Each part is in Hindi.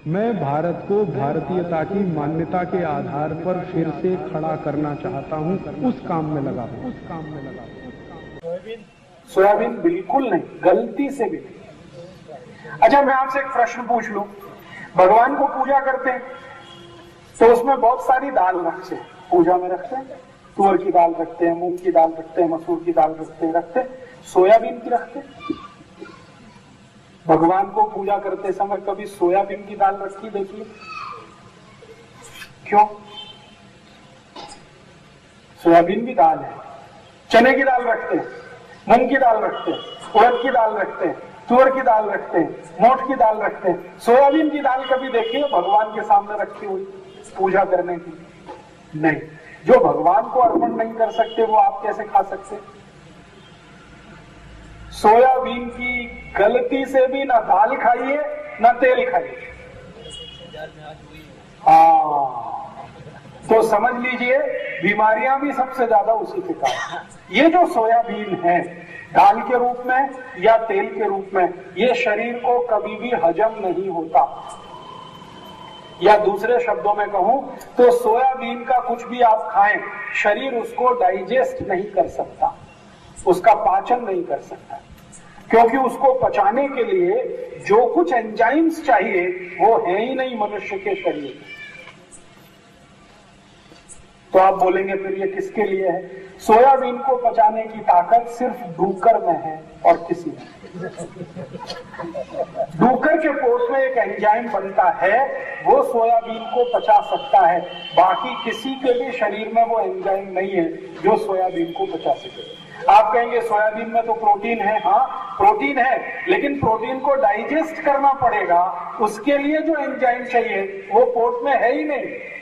मैं भारत को भारतीयता की मान्यता के आधार पर फिर से खड़ा करना चाहता हूं, उस काम में लगा हूं। सोयाबीन बिल्कुल नहीं, गलती से भी नहीं। अच्छा, मैं आपसे एक प्रश्न पूछ लूं, भगवान को पूजा करते हैं तो उसमें बहुत सारी दाल रखते हैं, पूजा में रखते हैं, तुअर की दाल रखते हैं, मूंग की दाल रखते हैं, मसूर की दाल रखते हैं, सोयाबीन की रखते हैं। भगवान को पूजा करते समय कभी सोयाबीन की दाल रखी देखिए? क्यों? सोयाबीन भी दाल है। चने की दाल रखते हैं, मूंग की दाल रखते हैं, उड़द की दाल रखते हैं, तुअर की दाल रखते हैं, मोठ की दाल रखते हैं। सोयाबीन की दाल कभी देखिए भगवान के सामने रखी हुई पूजा करने की? नहीं। जो भगवान को अर्पण नहीं कर सकते वो आप कैसे खा सकते? सोयाबीन की गलती से भी ना दाल खाइए ना तेल खाइए। तो समझ लीजिए बीमारियां भी सबसे ज्यादा उसी के कारण। ये जो सोयाबीन है दाल के रूप में या तेल के रूप में, ये शरीर को कभी भी हजम नहीं होता। या दूसरे शब्दों में कहूं तो सोयाबीन का कुछ भी आप खाएं, शरीर उसको डाइजेस्ट नहीं कर सकता, उसका पाचन नहीं कर सकता, क्योंकि उसको पचाने के लिए जो कुछ एंजाइम्स चाहिए वो है ही नहीं मनुष्य के शरीर में। तो आप बोलेंगे फिर ये किसके लिए है? सोयाबीन को पचाने की ताकत सिर्फ डूकर में है और किसी में। डूकर के पोट में एक एंजाइम बनता है, वो सोयाबीन को पचा सकता है, बाकी किसी के भी शरीर में वो एंजाइम नहीं है जो सोयाबीन को पचा सके। आप कहेंगे सोयाबीन में तो प्रोटीन है। हाँ, प्रोटीन है, लेकिन प्रोटीन को डाइजेस्ट करना पड़ेगा, उसके लिए जो एंजाइम चाहिए वो पोट में है ही नहीं।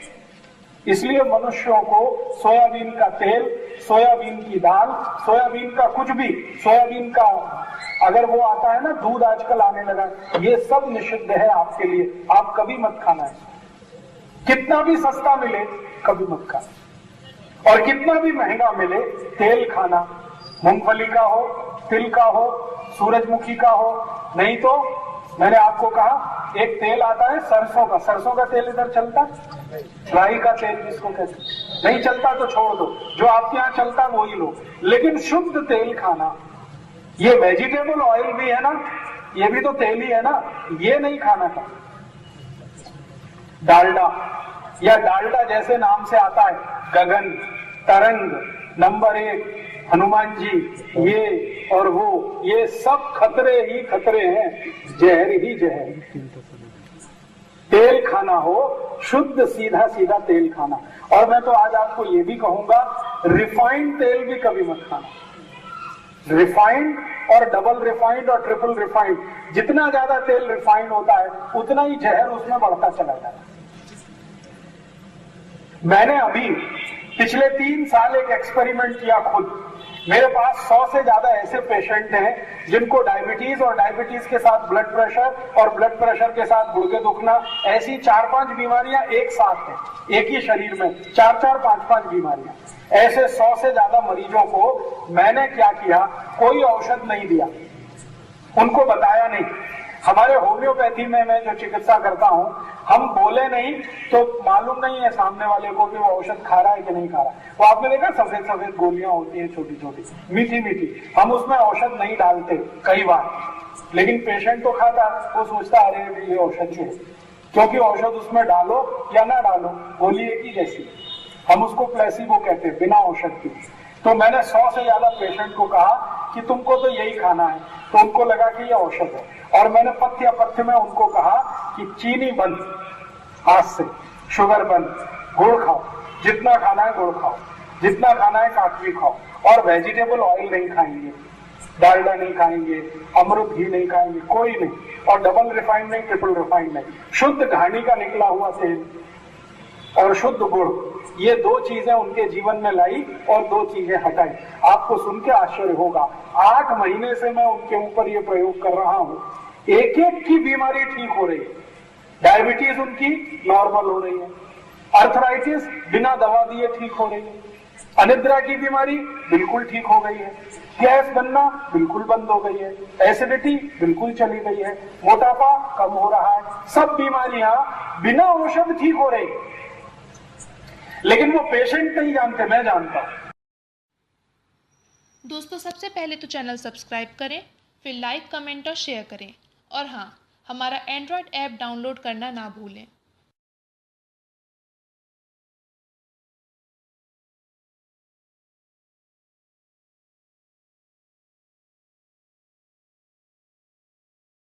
इसलिए मनुष्यों को सोयाबीन का तेल, सोयाबीन की दाल, सोयाबीन का कुछ भी, सोयाबीन का अगर वो आता है ना दूध आजकल आने लगा, ये सब निषिद्ध है आपके लिए। आप कभी मत खाना है, कितना भी सस्ता मिले कभी मत खाना, और कितना भी महंगा मिले तेल खाना, मूंगफली का हो, तिल का हो, सूरजमुखी का हो। नहीं तो मैंने आपको कहा एक तेल आता है सरसों का, सरसों का तेल इधर चलता है, राई का तेल जिसको कहते हैं, नहीं चलता तो छोड़ दो, जो आपके यहाँ चलता है वही लो, लेकिन शुद्ध तेल खाना। ये वेजिटेबल ऑयल भी है ना, ये भी तो तेल ही है ना, ये नहीं खाना था। डालडा, या डालडा जैसे नाम से आता है, गगन, तरंग, नंबर 1, हनुमान जी, ये और वो, ये सब खतरे ही खतरे हैं, जहर ही जहर। तेल खाना हो शुद्ध सीधा सीधा तेल खाना। और मैं तो आज आपको ये भी कहूंगा रिफाइंड तेल भी कभी मत खाना। रिफाइंड और डबल रिफाइंड और ट्रिपल रिफाइंड, जितना ज्यादा तेल रिफाइंड होता है उतना ही जहर उसमें बढ़ता चला जाता है। मैंने अभी पिछले 3 साल एक एक्सपेरिमेंट किया खुद। मेरे पास 100 से ज्यादा ऐसे पेशेंट हैं जिनको डायबिटीज और डायबिटीज के साथ ब्लड प्रेशर और ब्लड प्रेशर के साथ गुर्दे दुखना, ऐसी 4-5 बीमारियां एक साथ हैं, एक ही शरीर में 4-4, 5-5 बीमारियां। ऐसे 100 से ज्यादा मरीजों को मैंने क्या किया, कोई औषध नहीं दिया, उनको बताया नहीं। हमारे होम्योपैथी में मैं जो चिकित्सा करता हूं, हम बोले नहीं तो मालूम नहीं है सामने वाले को कि वो औषध खा रहा है कि नहीं खा रहा है। वो आपने देखा सफेद सफेद गोलियां होती हैं छोटी छोटी, मीठी मीठी, हम उसमें औषध नहीं डालते कई बार, लेकिन पेशेंट तो खाता, वो सोचता अरे ये औषध है, क्योंकि औषध उसमें डालो या ना डालो गोली एक ही जैसी, हम उसको प्लेसिबो कहते हैं, बिना औषध की। तो मैंने 100 से ज्यादा पेशेंट को कहा कि तुमको तो यही खाना है, तो उनको लगा कि ये औषध है। और मैंने पथ्य में उनको कहा कि चीनी बंद, आज से शुगर बंद, गुड़ खाओ, जितना खाना है गुड़ खाओ, जितना खाना है काकवी खाओ, और वेजिटेबल ऑयल नहीं खाएंगे, डालडा नहीं खाएंगे, अमृत घी नहीं खाएंगे, कोई नहीं, और डबल रिफाइंड नहीं, ट्रिपल रिफाइंड नहीं, शुद्ध घानी का निकला हुआ तेल और शुद्ध गुड़, ये 2 चीजें उनके जीवन में लाई और 2 चीजें हटाई। आपको सुन के आश्चर्य होगा, 8 महीने से मैं उनके ऊपर ये प्रयोग कर रहा हूं, एक एक की बीमारी ठीक हो रही है। डायबिटीज उनकी नॉर्मल हो रही है, अर्थराइटिस बिना दवा दिए ठीक हो रही है, अनिद्रा की बीमारी बिल्कुल ठीक हो गई है, गैस बनना बिल्कुल बंद हो गई है, एसिडिटी बिल्कुल चली गई है, मोटापा कम हो रहा है, सब बीमारियां बिना औषध ठीक हो रही। लेकिन वो पेशेंट नहीं जानते, मैं जानता हूं। दोस्तों, सबसे पहले तो चैनल सब्सक्राइब करें, फिर लाइक, कमेंट और शेयर करें। और हाँ, हमारा एंड्रॉयड ऐप डाउनलोड करना ना भूलें।